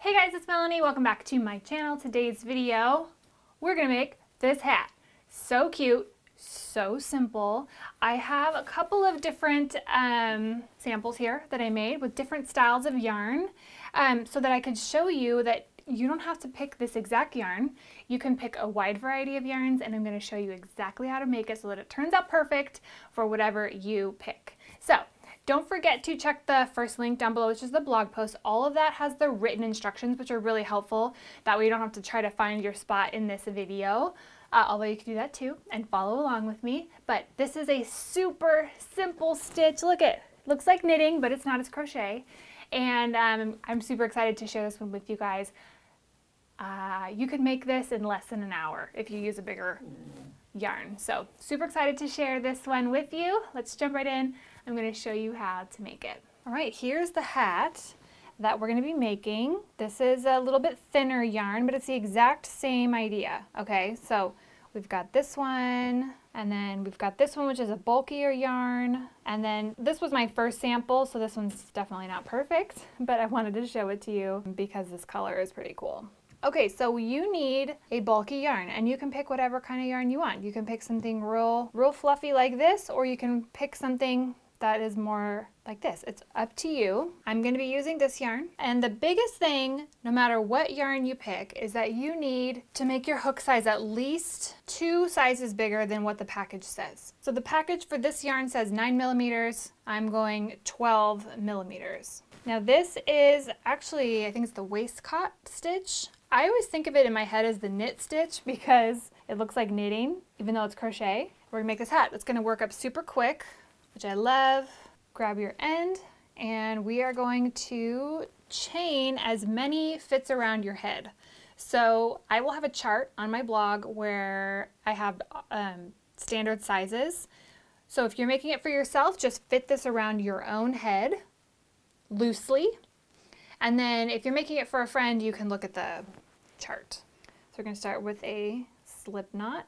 Hey guys, it's Melanie. Welcome back to my channel. Today's video, we're gonna make this hat. So cute, so simple. I have a couple of different samples here that I made with different styles of yarn so that I could show you that you don't have to pick this exact yarn. You can pick a wide variety of yarns, and I'm going to show you exactly how to make it so that it turns out perfect for whatever you pick. So don't forget to check the first link down below, which is the blog post. All of that has the written instructions, which are really helpful. That way you don't have to try to find your spot in this video. Although you can do that too and follow along with me. But this is a super simple stitch. Look, it looks like knitting, but it's not, it's crochet. And I'm super excited to share this one with you guys. You could make this in less than an hour if you use a bigger yarn. So super excited to share this one with you. Let's jump right in. I'm going to show you how to make it. All right, here's the hat that we're going to be making. This is a little bit thinner yarn, but it's the exact same idea. Okay, so we've got this one, and then we've got this one, which is a bulkier yarn. And then this was my first sample, so this one's definitely not perfect, but I wanted to show it to you because this color is pretty cool. Okay, so you need a bulky yarn, and you can pick whatever kind of yarn you want. You can pick something real fluffy like this, or you can pick something that is more like this. It's up to you. I'm going to be using this yarn, and the biggest thing, no matter what yarn you pick, is that you need to make your hook size at least 2 sizes bigger than what the package says. So the package for this yarn says 9 millimeters. I'm going 12 millimeters. Now this is actually, I think it's the waistcoat stitch. I always think of it in my head as the knit stitch because it looks like knitting, even though it's crochet. We're gonna make this hat. It's gonna work up super quick, which I love. Grab your end, and we are going to chain as many fits around your head. So I will have a chart on my blog where I have standard sizes. So if you're making it for yourself, just fit this around your own head loosely. And then if you're making it for a friend, you can look at the chart. So we're going to start with a slip knot.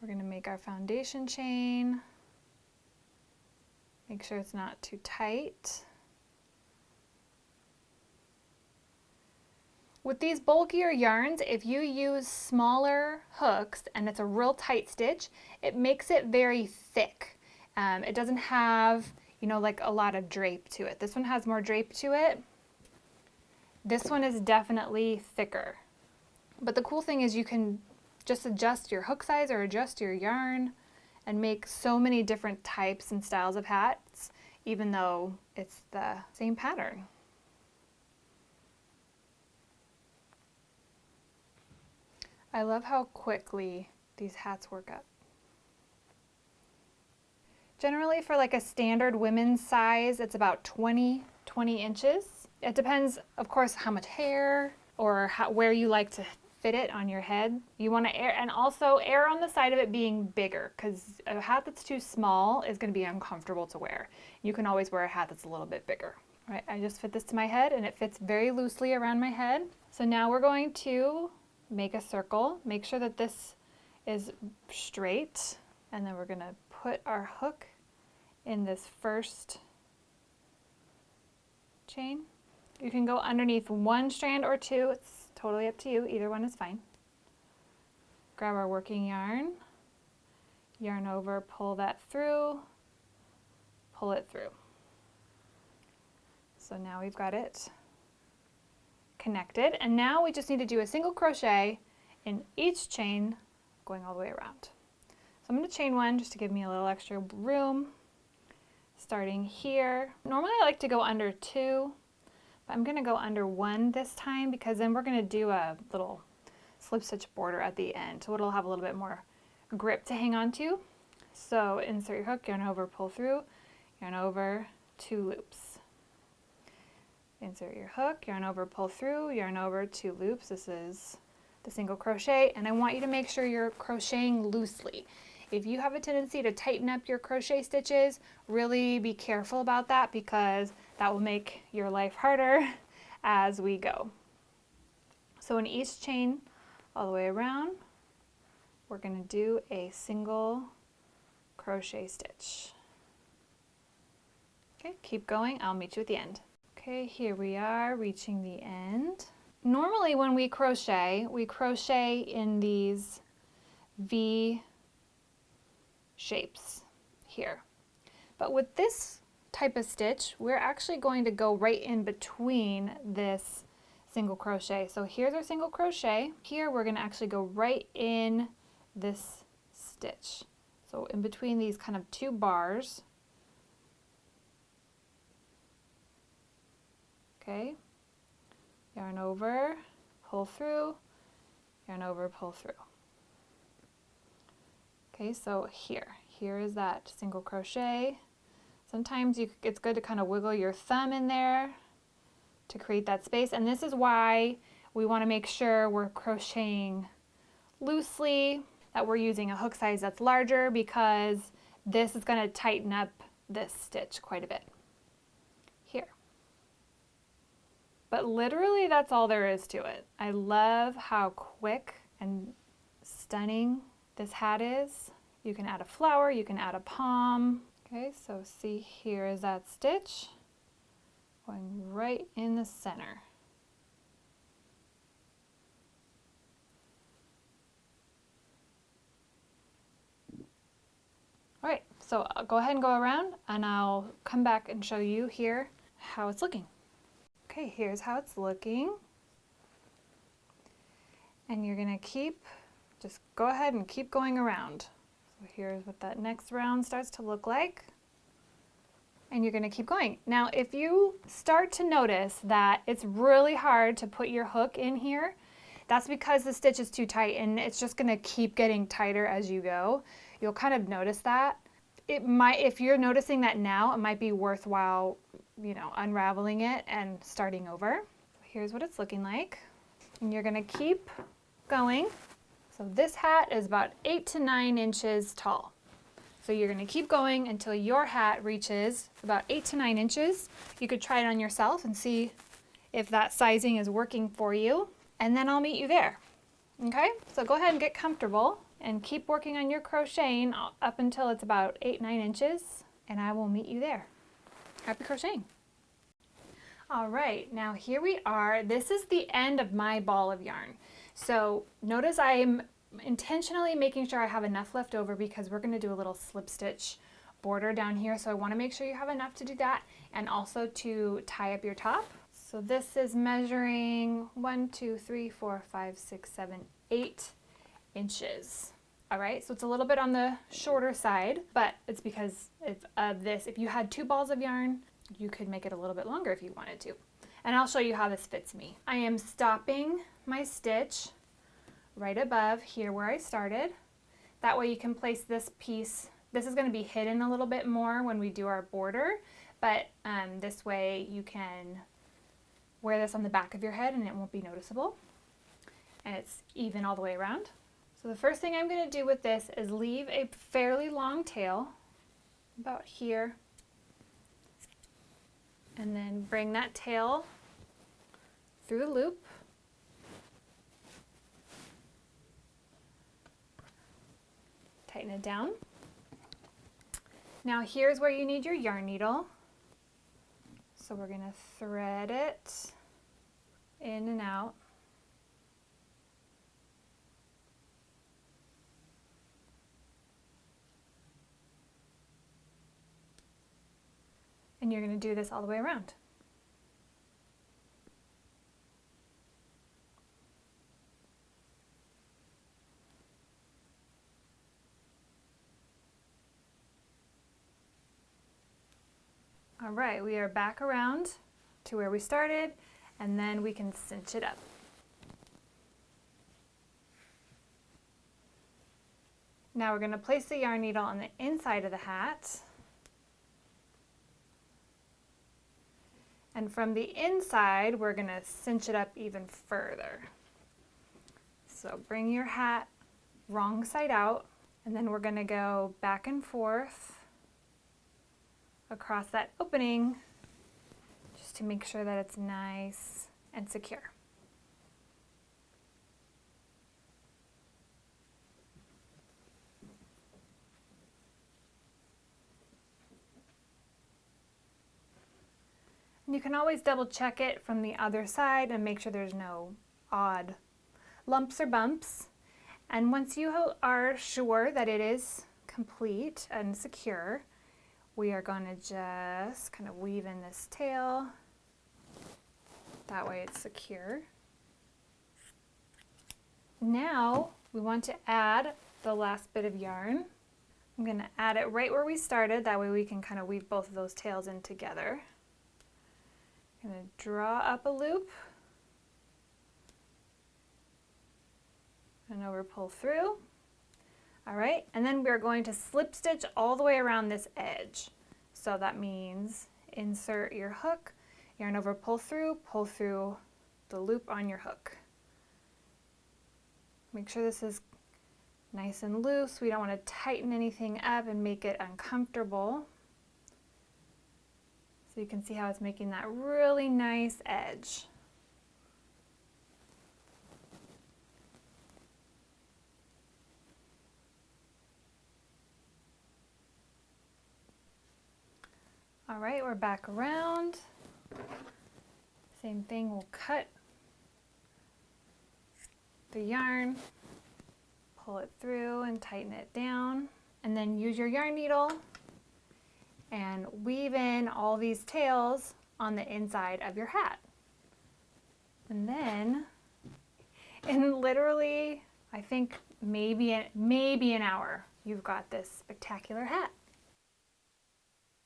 We're going to make our foundation chain. Make sure it's not too tight. With these bulkier yarns, if you use smaller hooks and it's a real tight stitch, it makes it very thick. It doesn't have, you know, like a lot of drape to it. This one has more drape to it. This one is definitely thicker. But the cool thing is you can just adjust your hook size or adjust your yarn and make so many different types and styles of hats, even though it's the same pattern. I love how quickly these hats work up. Generally for like a standard women's size, it's about 20 inches. It depends, of course, how much hair or where you like to fit it on your head. You want to err, and also err on the side of it being bigger, because a hat that's too small is going to be uncomfortable to wear. You can always wear a hat that's a little bit bigger. All right, I just fit this to my head, and it fits very loosely around my head. So now we're going to make a circle. Make sure that this is straight, and then we're going to put our hook in this first chain. You can go underneath one strand or two. It's totally up to you. Either one is fine. Grab our working yarn, yarn over, pull that through, pull it through. So now we've got it connected, and now we just need to do a single crochet in each chain going all the way around. So I'm going to chain one just to give me a little extra room, starting here. Normally I like to go under 2, but I'm going to go under 1 this time because then we're going to do a little slip stitch border at the end, so it'll have a little bit more grip to hang on to. So insert your hook, yarn over, pull through, yarn over, 2 loops. Insert your hook, yarn over, pull through, yarn over, 2 loops. This is the single crochet, and I want you to make sure you're crocheting loosely. If you have a tendency to tighten up your crochet stitches, really be careful about that because that will make your life harder as we go. So in each chain all the way around, we're going to do a single crochet stitch. Okay, keep going. I'll meet you at the end. Okay, here we are reaching the end. Normally when we crochet in these V shapes here. But with this type of stitch, we're actually going to go right in between this single crochet. So here's our single crochet. Here we're going to actually go right in this stitch. So in between these kind of two bars. Okay, yarn over, pull through, yarn over, pull through. Okay, so here is that single crochet. Sometimes it's good to kind of wiggle your thumb in there to create that space. And this is why we want to make sure we're crocheting loosely, that we're using a hook size that's larger, because this is going to tighten up this stitch quite a bit. Here. But literally that's all there is to it. I love how quick and stunning this hat is. You can add a flower, you can add a palm. Okay, so see, here is that stitch going right in the center. All right, so I'll go ahead and go around and I'll come back and show you here how it's looking. Okay, here's how it's looking. And you're gonna just go ahead and keep going around. So here's what that next round starts to look like. And you're gonna keep going. Now, if you start to notice that it's really hard to put your hook in here, that's because the stitch is too tight and it's just gonna keep getting tighter as you go. You'll kind of notice that. If you're noticing that now, it might be worthwhile, unraveling it and starting over. Here's what it's looking like. And you're gonna keep going. So this hat is about 8 to 9 inches tall. So you're gonna keep going until your hat reaches about 8 to 9 inches. You could try it on yourself and see if that sizing is working for you. And then I'll meet you there. Okay, so go ahead and get comfortable and keep working on your crocheting up until it's about 8-9 inches, and I will meet you there. Happy crocheting. All right, now here we are. This is the end of my ball of yarn. So notice I'm intentionally making sure I have enough left over because we're gonna do a little slip stitch border down here. So I wanna make sure you have enough to do that and also to tie up your top. So this is measuring 1, 2, 3, 4, 5, 6, 7, 8 inches. All right, so it's a little bit on the shorter side, but it's because of this. If you had 2 balls of yarn, you could make it a little bit longer if you wanted to. And I'll show you how this fits me. I am stopping my stitch right above here where I started. That way you can place this piece. This is going to be hidden a little bit more when we do our border, but this way you can wear this on the back of your head and it won't be noticeable. And it's even all the way around. So the first thing I'm going to do with this is leave a fairly long tail about here, and then bring that tail through the loop. Tighten it down. Now here's where you need your yarn needle. So we're going to thread it in and out. And you're going to do this all the way around. All right, we are back around to where we started, and then we can cinch it up. Now we're going to place the yarn needle on the inside of the hat. And from the inside, we're going to cinch it up even further. So bring your hat wrong side out, and then we're going to go back and forth across that opening just to make sure that it's nice and secure. You can always double check it from the other side and make sure there's no odd lumps or bumps. And once you are sure that it is complete and secure, we are going to just kind of weave in this tail. That way it's secure. Now we want to add the last bit of yarn. I'm going to add it right where we started. That way we can kind of weave both of those tails in together. I'm going to draw up a loop and over, pull through. All right, and then we're going to slip stitch all the way around this edge. So that means insert your hook, yarn over, pull through the loop on your hook. Make sure this is nice and loose. We don't want to tighten anything up and make it uncomfortable. So you can see how it's making that really nice edge. All right, we're back around. Same thing, we'll cut the yarn, pull it through and tighten it down, and then use your yarn needle and weave in all these tails on the inside of your hat. And then in literally, I think maybe an hour, you've got this spectacular hat.